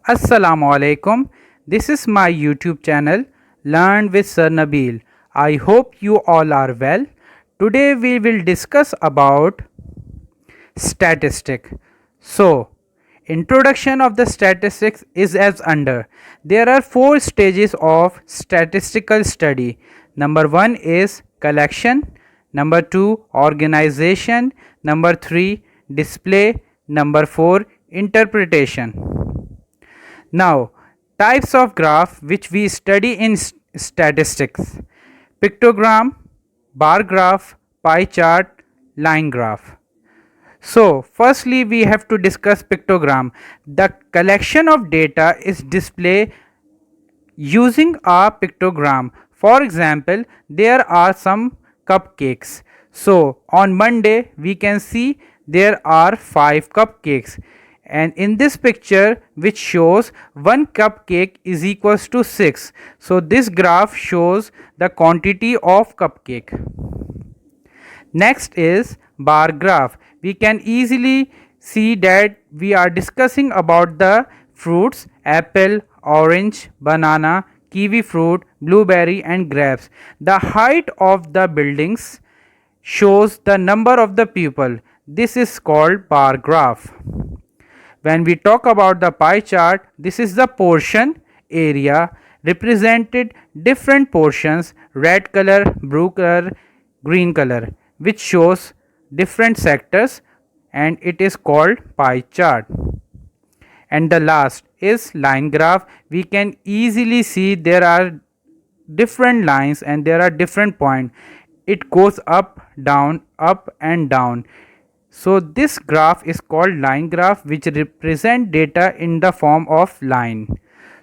Assalamu alaikum. This is my YouTube channel Learn with Sir Nabeel. I hope you all are well. Today we will discuss about statistic. So, introduction of the statistics is as under. There are four stages of statistical study. Number 1 is collection, number 2 organization, number 3 display, number 4 interpretation. Now, types of graph which we study in statistics: pictogram, bar graph, pie chart, line graph. So, firstly, we have to discuss pictogram. The collection of data is displayed using a pictogram. For example, there are some cupcakes. So, on Monday, we can see there are 5 cupcakes, and in this picture which shows one cupcake is equals to 6. So this graph shows the quantity of cupcake. Next is bar graph. We can easily see that we are discussing about the fruits: apple, orange, banana, kiwi fruit, blueberry and grapes. The height of the buildings shows the number of the people. This is called bar graph. When we talk about the pie chart, this is the portion area represented different portions: red color, blue color, green color, which shows different sectors, and it is called pie chart. And the last is line graph. We can easily see there are different lines and there are different points. It goes up and down. So this graph is called line graph, which represent data in the form of line.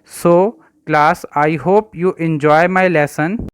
So class, I hope you enjoy my lesson.